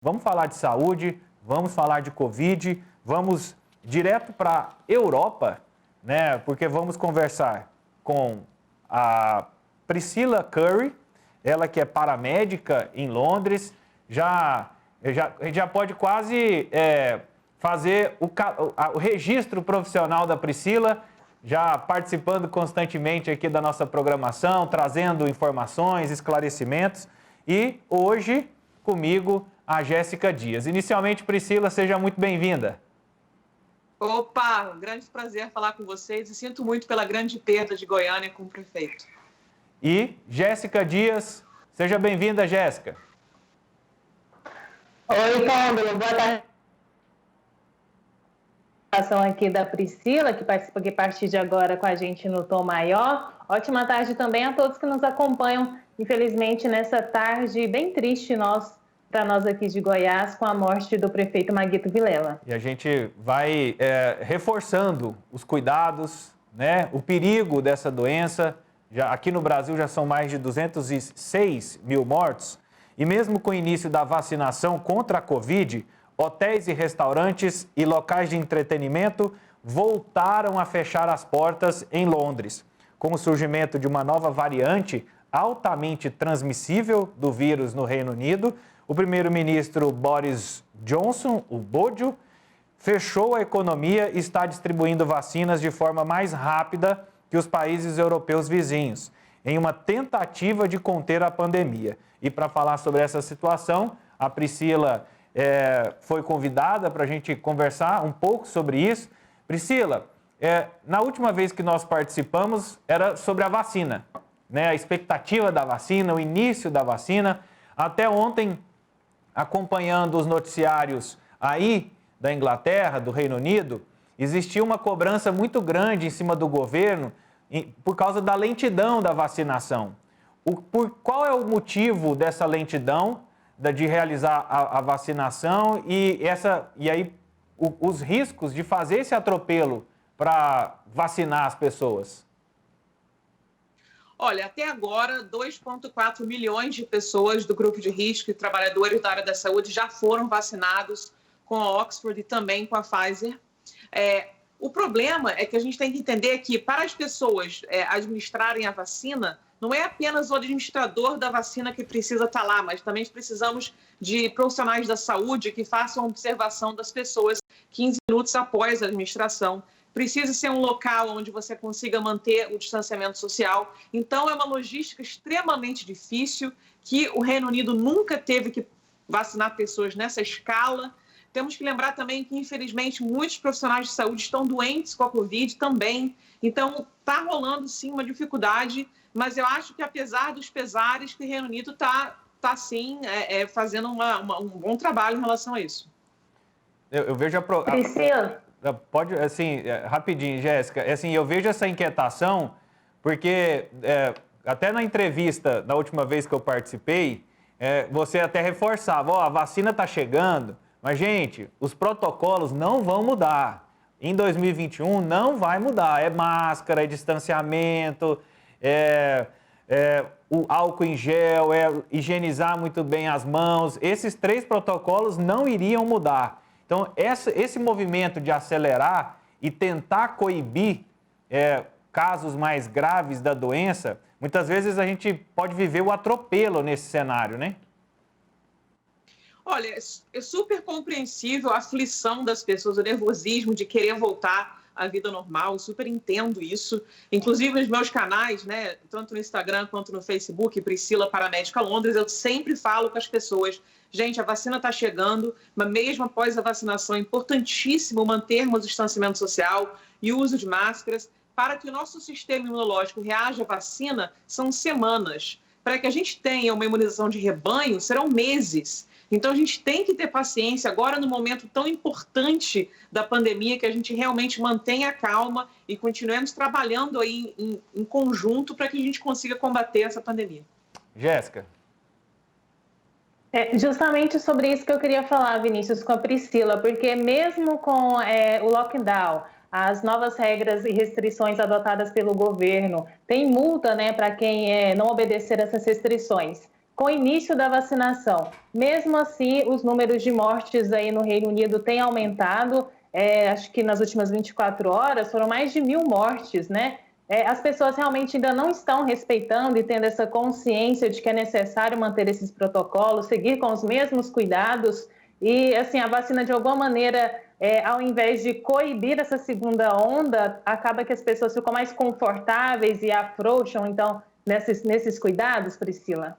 Vamos falar de saúde, vamos falar de Covid, vamos direto para a Europa, né? Porque vamos conversar com a Priscilla Curry, ela que é paramédica em Londres, já pode quase fazer o registro profissional da Priscilla, já participando constantemente aqui da nossa programação, trazendo informações, esclarecimentos. E hoje, comigo, a Jéssica Dias. Inicialmente, Priscilla, seja muito bem-vinda. Opa, um grande prazer falar com vocês e sinto muito pela grande perda de Goiânia com o prefeito. E Jéssica Dias, seja bem-vinda, Jéssica. Oi, Pâmela, boa tarde. Aqui da Priscilla, que participa aqui a partir de agora com a gente no Tom Maior. Ótima tarde também a todos que nos acompanham, infelizmente, nessa tarde bem triste para nós aqui de Goiás, com a morte do prefeito Maguito Vilela. E a gente vai reforçando os cuidados, né? O perigo dessa doença. Aqui no Brasil já são mais de 206 mil mortos. E mesmo com o início da vacinação contra a Covid, hotéis e restaurantes e locais de entretenimento voltaram a fechar as portas em Londres. Com o surgimento de uma nova variante altamente transmissível do vírus no Reino Unido, o primeiro-ministro Boris Johnson, o Bojo, fechou a economia e está distribuindo vacinas de forma mais rápida que os países europeus vizinhos, em uma tentativa de conter a pandemia. E para falar sobre essa situação, a Priscilla foi convidada para a gente conversar um pouco sobre isso. Priscilla, na última vez que nós participamos era sobre a vacina, né? A expectativa da vacina, o início da vacina. Até ontem, acompanhando os noticiários aí da Inglaterra, do Reino Unido, existia uma cobrança muito grande em cima do governo por causa da lentidão da vacinação. Qual é o motivo dessa lentidão de realizar a vacinação e aí os riscos de fazer esse atropelo para vacinar as pessoas? Olha, até agora, 2,4 milhões de pessoas do grupo de risco e trabalhadores da área da saúde já foram vacinados com a Oxford e também com a Pfizer. O problema é que a gente tem que entender que para as pessoas administrarem a vacina, não é apenas o administrador da vacina que precisa estar lá, mas também precisamos de profissionais da saúde que façam observação das pessoas 15 minutos após a administração. Precisa ser um local onde você consiga manter o distanciamento social. Então, é uma logística extremamente difícil, que o Reino Unido nunca teve que vacinar pessoas nessa escala. Temos que lembrar também que, infelizmente, muitos profissionais de saúde estão doentes com a Covid também. Então, está rolando, sim, uma dificuldade, mas eu acho que, apesar dos pesares, que o Reino Unido está sim, fazendo um bom trabalho em relação a isso. Eu vejo Priscilla. Pode, assim, rapidinho, Jéssica, assim, eu vejo essa inquietação porque até na entrevista, da última vez que eu participei, você até reforçava, a vacina está chegando, mas, gente, os protocolos não vão mudar. Em 2021 não vai mudar, é máscara, é distanciamento, o álcool em gel, higienizar muito bem as mãos, esses 3 protocolos não iriam mudar. Então, esse movimento de acelerar e tentar coibir casos mais graves da doença, muitas vezes a gente pode viver o atropelo nesse cenário, né? Olha, é super compreensível a aflição das pessoas, o nervosismo de querer voltar à vida normal, eu super entendo isso. Inclusive, nos meus canais, né, tanto no Instagram quanto no Facebook, Priscilla Paramédica Londres, eu sempre falo com as pessoas, gente, a vacina está chegando, mas mesmo após a vacinação é importantíssimo mantermos o distanciamento social e o uso de máscaras. Para que o nosso sistema imunológico reaja à vacina, são semanas. Para que a gente tenha uma imunização de rebanho, serão meses. Então, a gente tem que ter paciência agora no momento tão importante da pandemia, que a gente realmente mantenha a calma e continuemos trabalhando aí em conjunto para que a gente consiga combater essa pandemia. Jéssica. Justamente sobre isso que eu queria falar, Vinícius, com a Priscilla, porque mesmo com o lockdown, as novas regras e restrições adotadas pelo governo, tem multa, né, para quem não obedecer essas restrições. com o início da vacinação. Mesmo assim, os números de mortes aí no Reino Unido têm aumentado. Acho que nas últimas 24 horas foram mais de 1.000 mortes, né? As pessoas realmente ainda não estão respeitando e tendo essa consciência de que é necessário manter esses protocolos, seguir com os mesmos cuidados. E, assim, a vacina, de alguma maneira, ao invés de coibir essa segunda onda, acaba que as pessoas ficam mais confortáveis e afrouxam, então, nesses cuidados, Priscila?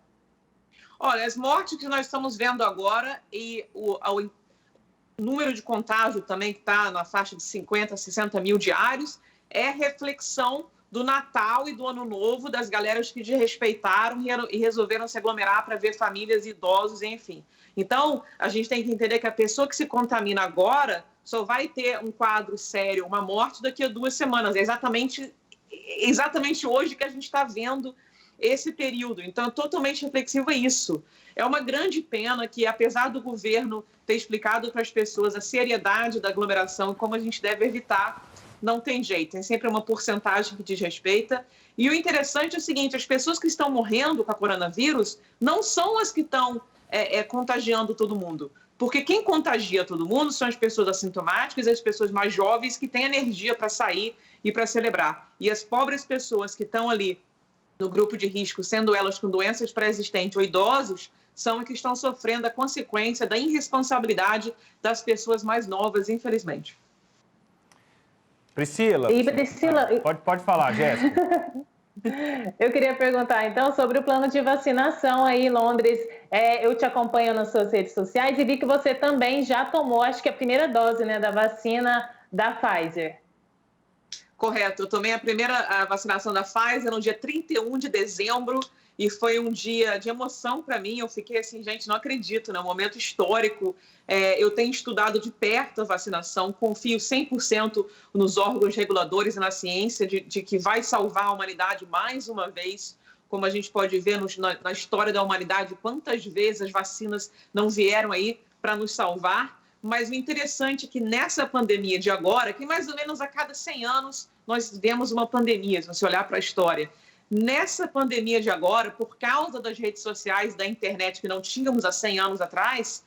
Olha, as mortes que nós estamos vendo agora e o número de contágio também, que está na faixa de 50, 60 mil diários, é reflexão do Natal e do Ano Novo, das galeras que desrespeitaram e resolveram se aglomerar para ver famílias, idosos, enfim. Então, a gente tem que entender que a pessoa que se contamina agora só vai ter um quadro sério, uma morte daqui a 2 semanas. É exatamente hoje que a gente está vendo esse período. Então, é totalmente reflexivo a isso. É uma grande pena que, apesar do governo ter explicado para as pessoas a seriedade da aglomeração e como a gente deve evitar, não tem jeito. Tem sempre uma porcentagem que desrespeita. E o interessante é o seguinte, as pessoas que estão morrendo com a coronavírus não são as que estão contagiando todo mundo. Porque quem contagia todo mundo são as pessoas assintomáticas e as pessoas mais jovens que têm energia para sair e para celebrar. E as pobres pessoas que estão ali no grupo de risco, sendo elas com doenças pré-existentes ou idosos, são as que estão sofrendo a consequência da irresponsabilidade das pessoas mais novas, infelizmente. Priscila, pode falar, Jéssica. Eu queria perguntar, então, sobre o plano de vacinação aí em Londres. Eu te acompanho nas suas redes sociais e vi que você também já tomou, acho que a primeira dose, né, da vacina da Pfizer. Correto, eu tomei a primeira vacinação da Pfizer no dia 31 de dezembro e foi um dia de emoção para mim. Eu fiquei assim, gente, não acredito, né? Um momento histórico. Eu tenho estudado de perto a vacinação, confio 100% nos órgãos reguladores e na ciência de que vai salvar a humanidade mais uma vez. Como a gente pode ver na história da humanidade, quantas vezes as vacinas não vieram aí para nos salvar. Mas o interessante é que nessa pandemia de agora, que mais ou menos a cada 100 anos nós vemos uma pandemia, se você olhar para a história. Nessa pandemia de agora, por causa das redes sociais, da internet que não tínhamos há 100 anos atrás,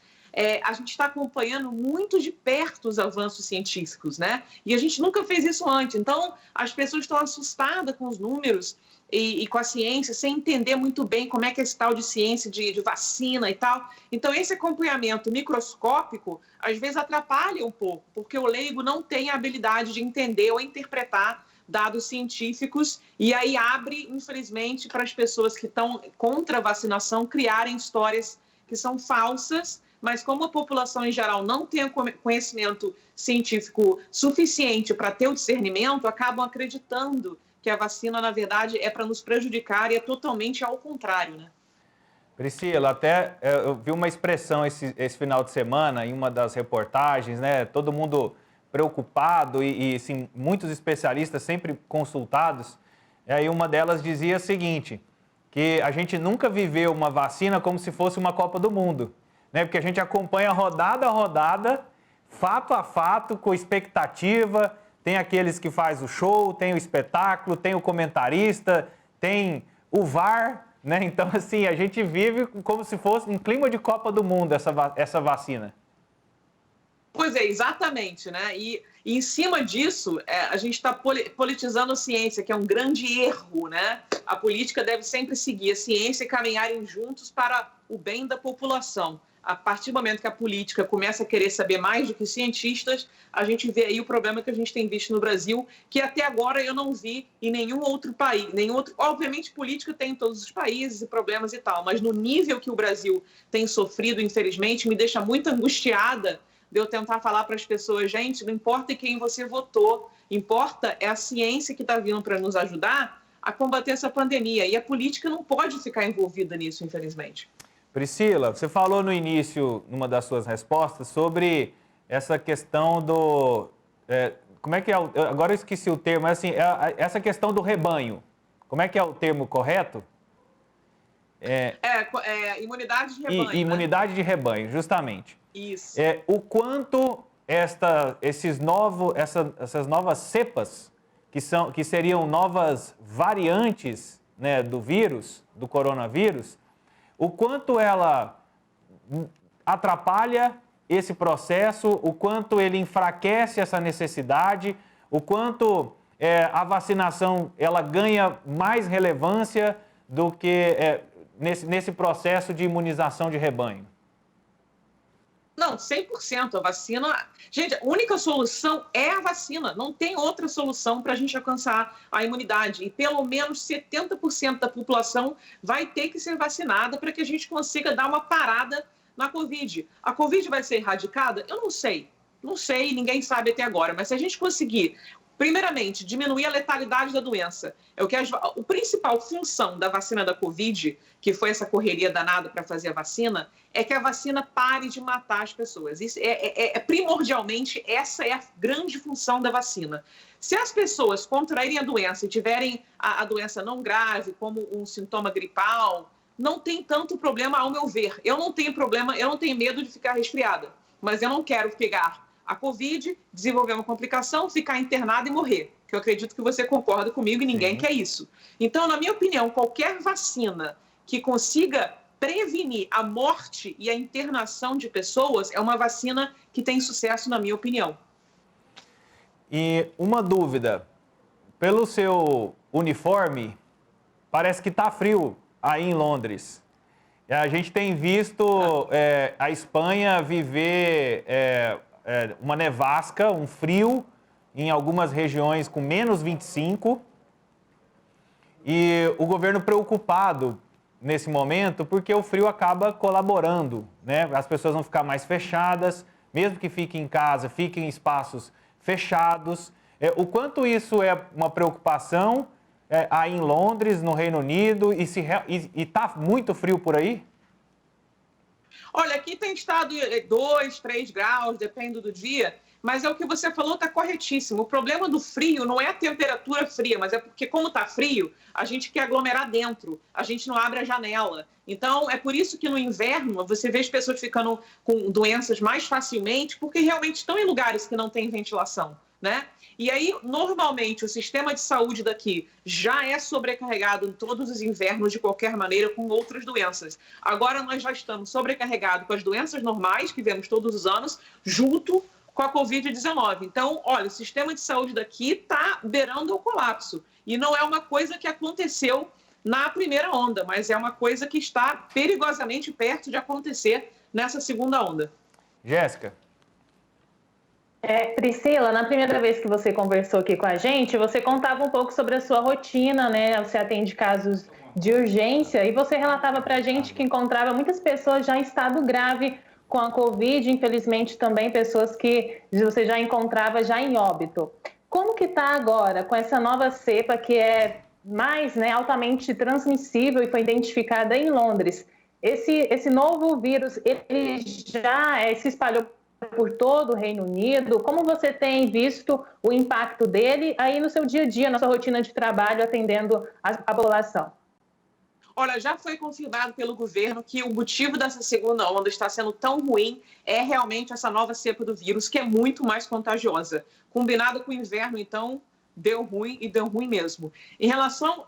a gente está acompanhando muito de perto os avanços científicos, né? E a gente nunca fez isso antes. Então, as pessoas estão assustadas com os números e com a ciência, sem entender muito bem como é que é esse tal de ciência de vacina e tal. Então, esse acompanhamento microscópico, às vezes, atrapalha um pouco, porque o leigo não tem a habilidade de entender ou interpretar dados científicos e aí abre, infelizmente, para as pessoas que estão contra a vacinação criarem histórias que são falsas, mas como a população em geral não tem conhecimento científico suficiente para ter o discernimento, acabam acreditando que a vacina, na verdade, é para nos prejudicar e é totalmente ao contrário, né? Priscila, até eu vi uma expressão esse final de semana em uma das reportagens, né? Todo mundo preocupado e assim, muitos especialistas sempre consultados. E aí uma delas dizia o seguinte, que a gente nunca viveu uma vacina como se fosse uma Copa do Mundo, né? Porque a gente acompanha rodada a rodada, fato a fato, com expectativa. Tem aqueles que faz o show, tem o espetáculo, tem o comentarista, tem o VAR, né? Então, assim, a gente vive como se fosse um clima de Copa do Mundo essa vacina. Pois é, exatamente, né? E em cima disso, a gente está politizando a ciência, que é um grande erro, né? A política deve sempre seguir a ciência e caminharem juntos para o bem da população. A partir do momento que a política começa a querer saber mais do que os cientistas, a gente vê aí o problema que a gente tem visto no Brasil, que até agora eu não vi em nenhum outro país. Obviamente, política tem em todos os países e problemas e tal, mas no nível que o Brasil tem sofrido, infelizmente, me deixa muito angustiada de eu tentar falar para as pessoas, gente, não importa quem você votou, importa é a ciência que está vindo para nos ajudar a combater essa pandemia. E a política não pode ficar envolvida nisso, infelizmente. Priscila, você falou no início, numa das suas respostas, sobre essa questão do... como é que é? Agora eu esqueci o termo, mas assim, essa questão do rebanho. Como é que é o termo correto? Imunidade de rebanho. Imunidade, né? De rebanho, justamente. Isso. O quanto essas novas cepas, que seriam novas variantes, né, do vírus, do coronavírus, o quanto ela atrapalha esse processo, o quanto ele enfraquece essa necessidade, o quanto a vacinação ela ganha mais relevância do que nesse processo de imunização de rebanho? Não, 100% a vacina. Gente, a única solução é a vacina. Não tem outra solução para a gente alcançar a imunidade. E pelo menos 70% da população vai ter que ser vacinada para que a gente consiga dar uma parada na Covid. A Covid vai ser erradicada? Eu não sei. Não sei, ninguém sabe até agora. Mas se a gente conseguir, primeiramente, diminuir a letalidade da doença, a principal função da vacina da Covid, que foi essa correria danada para fazer a vacina, é que a vacina pare de matar as pessoas. Isso primordialmente, essa é a grande função da vacina. Se as pessoas contraírem a doença e tiverem a doença não grave, como um sintoma gripal, não tem tanto problema, ao meu ver. Eu não tenho problema, eu não tenho medo de ficar resfriada, mas eu não quero pegar a Covid, desenvolver uma complicação, ficar internado e morrer. Que eu acredito que você concorda comigo e ninguém quer isso. Então, na minha opinião, qualquer vacina que consiga prevenir a morte e a internação de pessoas é uma vacina que tem sucesso, na minha opinião. E uma dúvida, pelo seu uniforme, parece que está frio aí em Londres. A gente tem visto a Espanha viver uma nevasca, um frio, em algumas regiões com menos 25. E o governo preocupado nesse momento, porque o frio acaba colaborando, né? As pessoas vão ficar mais fechadas, mesmo que fiquem em casa, fiquem em espaços fechados. O quanto isso é uma preocupação aí em Londres, no Reino Unido, e está muito frio por aí? Olha, aqui tem estado 2, 3 graus, depende do dia, mas é o que você falou, está corretíssimo. O problema do frio não é a temperatura fria, mas é porque, como está frio, a gente quer aglomerar dentro, a gente não abre a janela. Então, é por isso que no inverno você vê as pessoas ficando com doenças mais facilmente, porque realmente estão em lugares que não tem ventilação, né? E aí, normalmente, o sistema de saúde daqui já é sobrecarregado em todos os invernos, de qualquer maneira, com outras doenças. Agora, nós já estamos sobrecarregados com as doenças normais, que vemos todos os anos, junto com a Covid-19. Então, olha, o sistema de saúde daqui está beirando o colapso. E não é uma coisa que aconteceu na primeira onda, mas é uma coisa que está perigosamente perto de acontecer nessa segunda onda. Jéssica? Priscila, na primeira vez que você conversou aqui com a gente, você contava um pouco sobre a sua rotina, né? Você atende casos de urgência e você relatava para a gente que encontrava muitas pessoas já em estado grave com a Covid, infelizmente também pessoas que você já encontrava já em óbito. Como que está agora com essa nova cepa que é mais, né, altamente transmissível e foi identificada em Londres? Esse novo vírus, ele já se espalhou por todo o Reino Unido. Como você tem visto o impacto dele aí no seu dia a dia, na sua rotina de trabalho, atendendo a população? Olha, já foi confirmado pelo governo que o motivo dessa segunda onda estar sendo tão ruim é realmente essa nova cepa do vírus, que é muito mais contagiosa. Combinado com o inverno, então, deu ruim e deu ruim mesmo. Em relação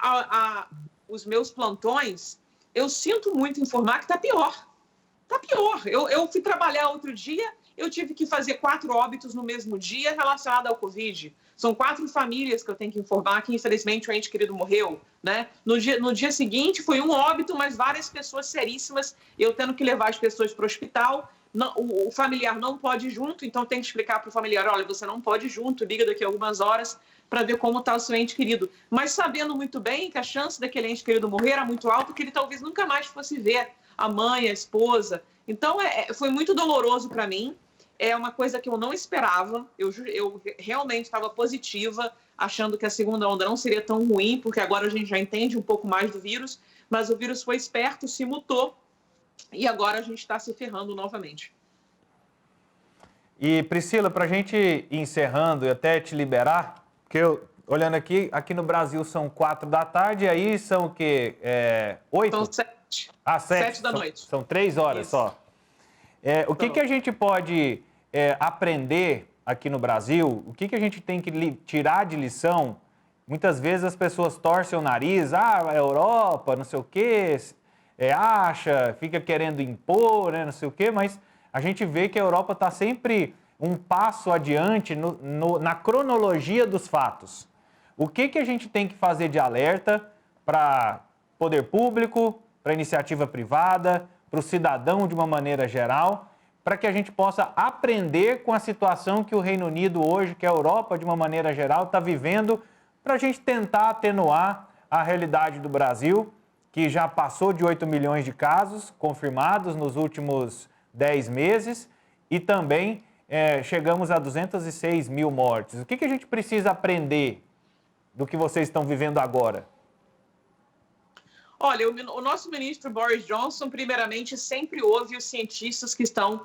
aos meus plantões, eu sinto muito informar que está pior. Está pior. Eu fui trabalhar outro dia, eu tive que fazer 4 óbitos no mesmo dia relacionado ao Covid. São 4 famílias que eu tenho que informar que, infelizmente, o ente querido morreu, né? No dia seguinte, foi um óbito, mas várias pessoas seríssimas, eu tendo que levar as pessoas para o hospital. Não, o familiar não pode ir junto, então tem que explicar para o familiar, olha, você não pode ir junto, liga daqui a algumas horas para ver como está o seu ente querido. Mas sabendo muito bem que a chance daquele ente querido morrer era muito alta, que ele talvez nunca mais fosse ver a mãe, a esposa. Então, foi muito doloroso para mim. É uma coisa que eu não esperava. Eu realmente estava positiva, achando que a segunda onda não seria tão ruim, porque agora a gente já entende um pouco mais do vírus, mas o vírus foi esperto, se mutou, e agora a gente está se ferrando novamente. E, Priscila, para a gente ir encerrando e até te liberar, porque olhando aqui no Brasil são 4 da tarde, aí são o quê? 8? São 7. 7 da noite. São 3 horas. Isso. Só. O que a gente pode aprender aqui no Brasil? O que a gente tem que tirar de lição? Muitas vezes as pessoas torcem o nariz, a Europa, não sei o quê, acha, fica querendo impor, né, não sei o quê, mas a gente vê que a Europa está sempre um passo adiante na cronologia dos fatos. O que a gente tem que fazer de alerta para poder público, para iniciativa privada, para o cidadão de uma maneira geral, para que a gente possa aprender com a situação que o Reino Unido hoje, que a Europa de uma maneira geral está vivendo, para a gente tentar atenuar a realidade do Brasil, que já passou de 8 milhões de casos confirmados nos últimos 10 meses e também chegamos a 206 mil mortes. O que a gente precisa aprender do que vocês estão vivendo agora? Olha, o nosso ministro Boris Johnson, primeiramente, sempre ouve os cientistas que estão,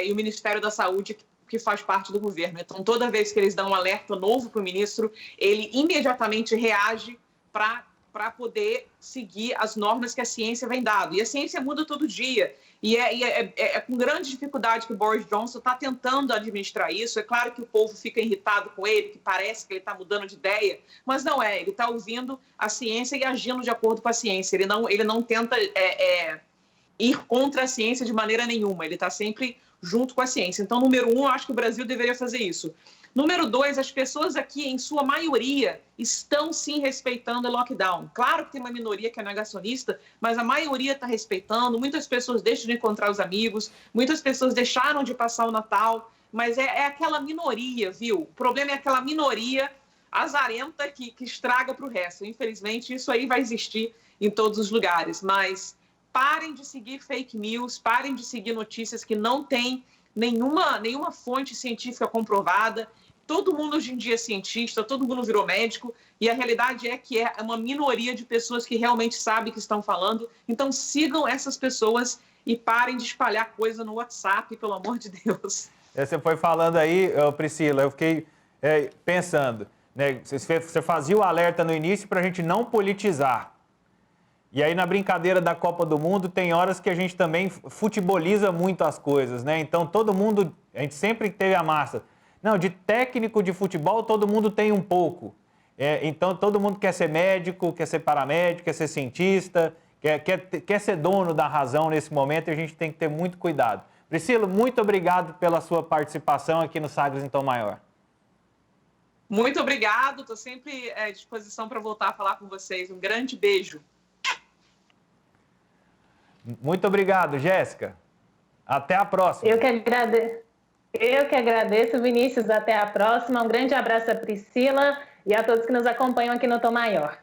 e o Ministério da Saúde, que faz parte do governo. Então, toda vez que eles dão um alerta novo para o ministro, ele imediatamente reage para poder seguir as normas que a ciência vem dando. E a ciência muda todo dia. E é com grande dificuldade que o Boris Johnson está tentando administrar isso. É claro que o povo fica irritado com ele, que parece que ele está mudando de ideia, mas não é. Ele está ouvindo a ciência e agindo de acordo com a ciência. Ele não tenta ir contra a ciência de maneira nenhuma. Ele está sempre junto com a ciência. Então, número 1, eu acho que o Brasil deveria fazer isso. Número 2, as pessoas aqui, em sua maioria, estão sim respeitando o lockdown. Claro que tem uma minoria que é negacionista, mas a maioria está respeitando. Muitas pessoas deixam de encontrar os amigos, muitas pessoas deixaram de passar o Natal, mas é aquela minoria, viu? O problema é aquela minoria azarenta que estraga para o resto. Infelizmente, isso aí vai existir em todos os lugares, mas parem de seguir fake news, parem de seguir notícias que não têm nenhuma fonte científica comprovada. Todo mundo hoje em dia é cientista, todo mundo virou médico, e a realidade é que é uma minoria de pessoas que realmente sabem o que estão falando. Então, sigam essas pessoas e parem de espalhar coisa no WhatsApp, pelo amor de Deus. Você foi falando aí, Priscila, eu fiquei pensando, né? Você fazia o alerta no início para a gente não politizar. E aí, na brincadeira da Copa do Mundo, tem horas que a gente também futeboliza muito as coisas, né? Então, todo mundo, a gente sempre teve a massa. Não, de técnico de futebol, todo mundo tem um pouco. Então, todo mundo quer ser médico, quer ser paramédico, quer ser cientista, quer ser dono da razão nesse momento, e a gente tem que ter muito cuidado. Priscila, muito obrigado pela sua participação aqui no Sagres em Tom Maior. Muito obrigado, estou sempre à disposição para voltar a falar com vocês. Um grande beijo. Muito obrigado, Jéssica. Até a próxima. Eu que agradeço, Vinícius. Até a próxima. Um grande abraço a Priscila e a todos que nos acompanham aqui no Tom Maior.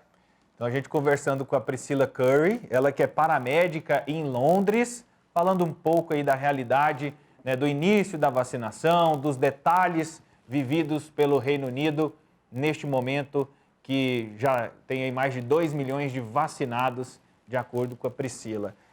Então, a gente conversando com a Priscila Curry, ela que é paramédica em Londres, falando um pouco aí da realidade, né, do início da vacinação, dos detalhes vividos pelo Reino Unido neste momento que já tem aí mais de 2 milhões de vacinados, de acordo com a Priscila.